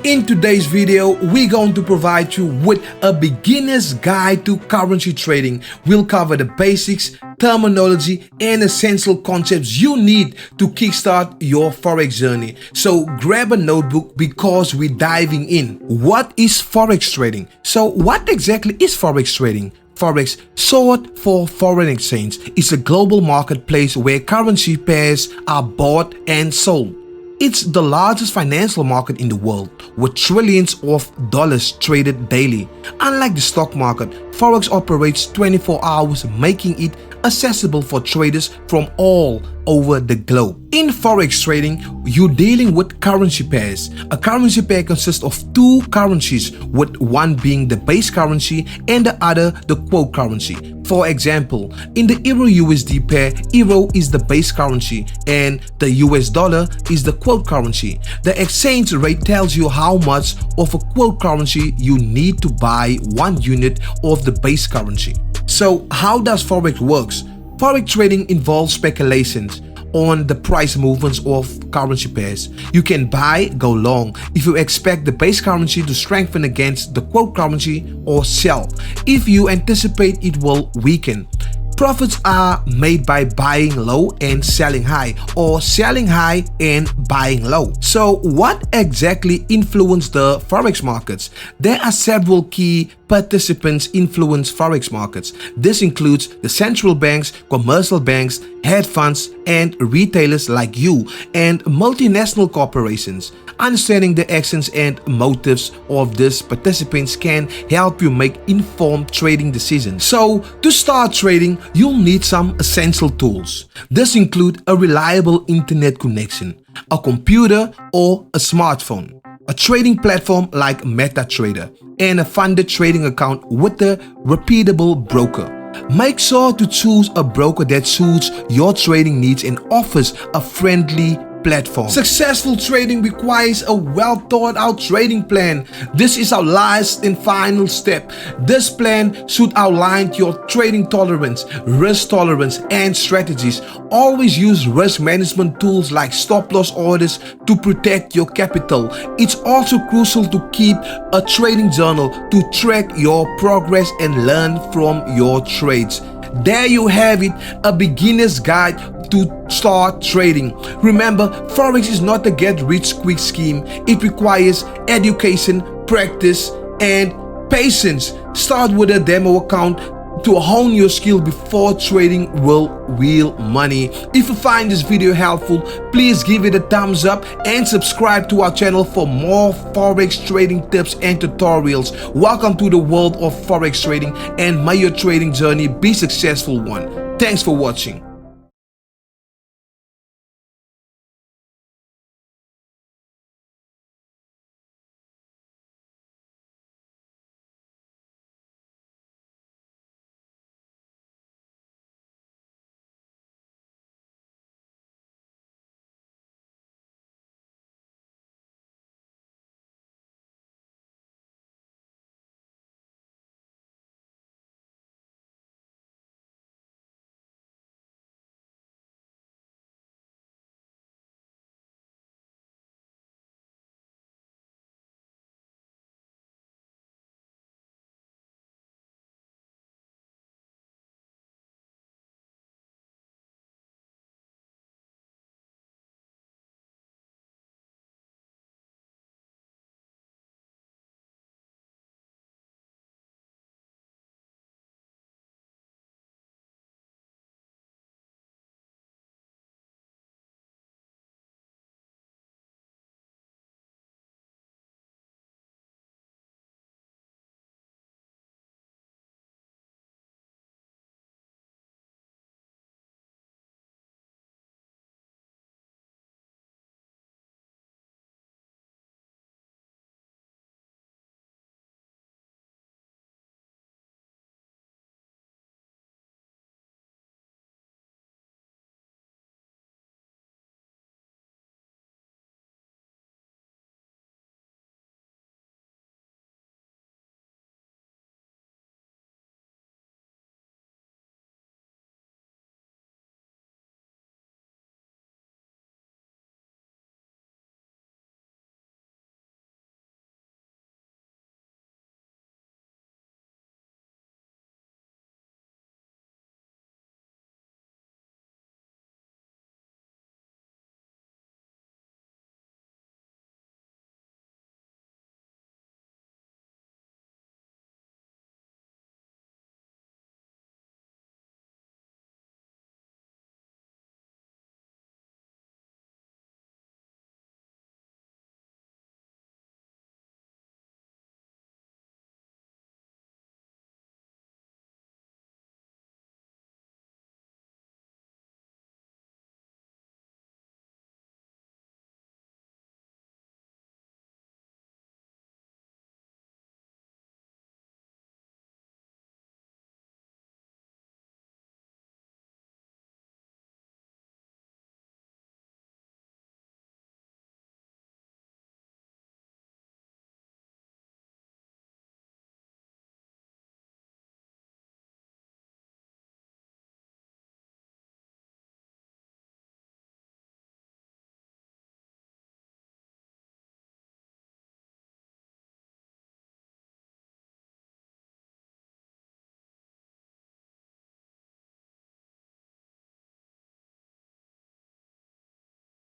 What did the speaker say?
In today's video, we're going to provide you with a beginner's guide to currency trading. We'll cover the basics, terminology, and essential concepts you need to kickstart your Forex journey. So grab a notebook because we're diving in. What is Forex trading? So what exactly is Forex trading? Forex, short for foreign exchange, is a global marketplace where currency pairs are bought and sold. It's the largest financial market in the world, with trillions of dollars traded daily. Unlike the stock market, Forex operates 24 hours, making it accessible for traders from all over the globe. In Forex trading, you're dealing with currency pairs. A currency pair consists of two currencies, with one being the base currency and the other the quote currency. For example, in the Euro-USD pair, Euro is the base currency and the US dollar is the quote currency. The exchange rate tells you how much of a quote currency you need to buy 1 unit of the base currency. So how does Forex works? Forex trading involves speculations on the price movements of currency pairs. You can buy, go long if you expect the base currency to strengthen against the quote currency, or sell if you anticipate it will weaken. Profits are made by buying low and selling high, or selling high and buying low. So what exactly influence the Forex markets? There are several key participants influence Forex markets. This includes the central banks, commercial banks, hedge funds, and retailers like you, and multinational corporations. Understanding the actions and motives of these participants can help you make informed trading decisions. So, to start trading, you'll need some essential tools. This include a reliable internet connection, a computer or a smartphone, a trading platform like MetaTrader, and a funded trading account with a reputable broker. Make sure to choose a broker that suits your trading needs and offers a friendly platform. Successful trading requires a well thought out trading plan. This is our last and final step. This plan should outline your trading tolerance, risk tolerance, and strategies. Always use risk management tools like stop loss orders to protect your capital. It's also crucial to keep a trading journal to track your progress and learn from your trades. There you have it, a beginner's guide to start trading. Remember, Forex is not a get-rich-quick scheme. It requires education, practice, and patience. Start with a demo account to hone your skill before trading real money. If you find this video helpful, please give it a thumbs up and subscribe to our channel for more Forex trading tips and tutorials. Welcome to the world of Forex trading, and may your trading journey be a successful one. Thanks for watching.